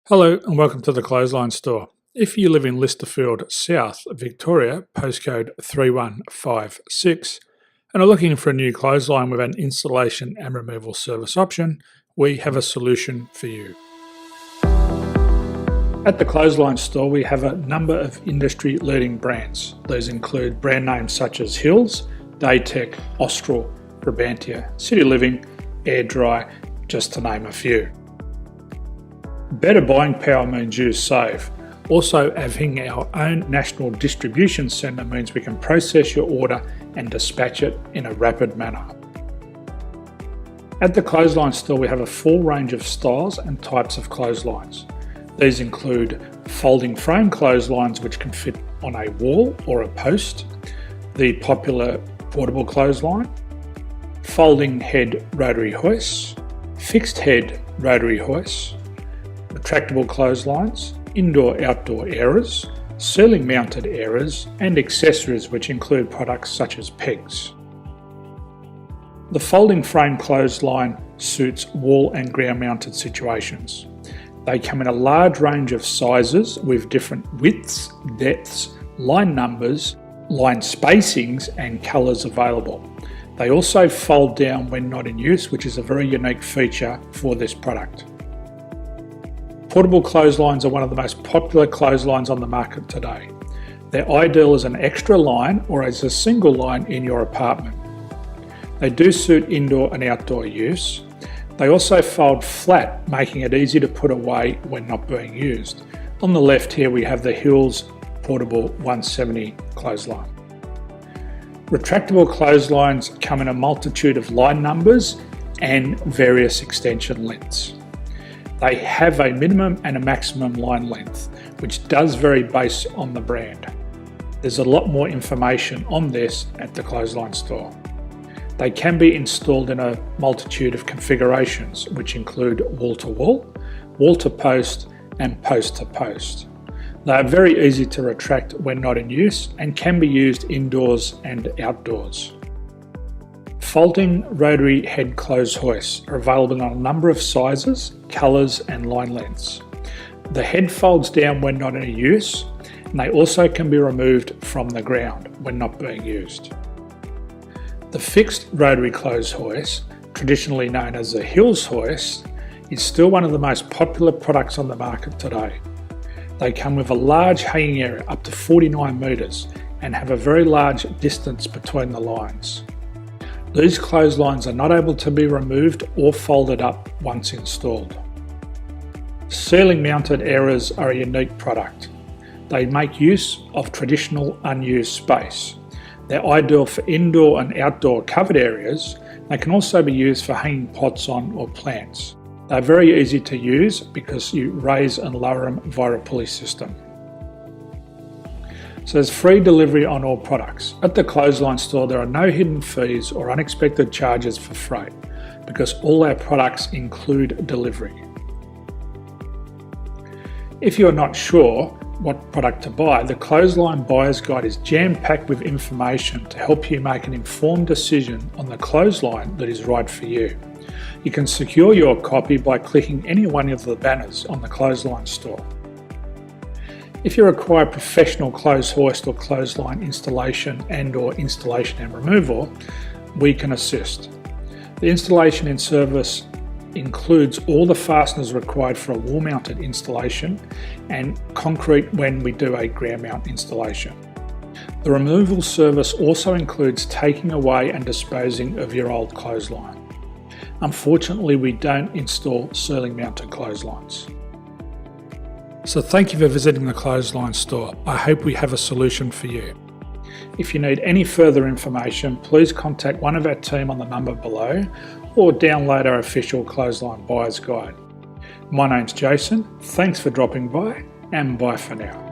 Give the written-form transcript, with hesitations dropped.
Hello and welcome to the Clothesline Store. If you live in Lysterfield, South Victoria, postcode 3156, and are looking for a new clothesline with an installation and removal service option, we have a solution for you. At the Clothesline Store, we have a number of industry-leading brands. These include brand names such as Hills, Daytech, Austral, Brabantia, City Living, Air Dry, just to name a few. Better buying power means you save. Also, having our own national distribution centre means we can process your order and dispatch it in a rapid manner. At the Clothesline Store, we have a full range of styles and types of clotheslines. These include folding frame clotheslines which can fit on a wall or a post, the popular portable clothesline, folding head rotary hoists, fixed head rotary hoists, retractable clotheslines, indoor-outdoor airers, ceiling mounted airers, and accessories which include products such as pegs. The folding frame clothesline suits wall and ground mounted situations. They come in a large range of sizes with different widths, depths, line numbers, line spacings and colours available. They also fold down when not in use, which is a very unique feature for this product. Portable clotheslines are one of the most popular clotheslines on the market today. They're ideal as an extra line or as a single line in your apartment. They do suit indoor and outdoor use. They also fold flat, making it easy to put away when not being used. On the left here we have the Hills Portable 170 clothesline. Retractable clotheslines come in a multitude of line numbers and various extension lengths. They have a minimum and a maximum line length, which does vary based on the brand. There's a lot more information on this at the Clothesline Store. They can be installed in a multitude of configurations, which include wall-to-wall, wall-to-post, and post-to-post. They are very easy to retract when not in use and can be used indoors and outdoors. Folding rotary head clothes hoists are available in a number of sizes, colours and line lengths. The head folds down when not in use, and they also can be removed from the ground when not being used. The fixed rotary clothes hoist, traditionally known as the Hills hoist, is still one of the most popular products on the market today. They come with a large hanging area up to 49 metres and have a very large distance between the lines. These clotheslines are not able to be removed or folded up once installed. Ceiling mounted airers are a unique product. They make use of traditional unused space. They're ideal for indoor and outdoor covered areas. They can also be used for hanging pots on or plants. They're very easy to use because you raise and lower them via a pulley system. So there's free delivery on all products. At the Clothesline Store, there are no hidden fees or unexpected charges for freight because all our products include delivery. If you're not sure what product to buy, the Clothesline Buyer's Guide is jam-packed with information to help you make an informed decision on the clothesline that is right for you. You can secure your copy by clicking any one of the banners on the Clothesline Store. If you require professional clothes hoist or clothesline installation and/or installation and removal, we can assist. The installation and service includes all the fasteners required for a wall-mounted installation and concrete when we do a ground mount installation. The removal service also includes taking away and disposing of your old clothesline. Unfortunately, we don't install ceiling mounted clotheslines. So thank you for visiting the Clothesline Store. I hope we have a solution for you. If you need any further information, please contact one of our team on the number below or download our official Clothesline Buyer's Guide. My name's Jason, thanks for dropping by and bye for now.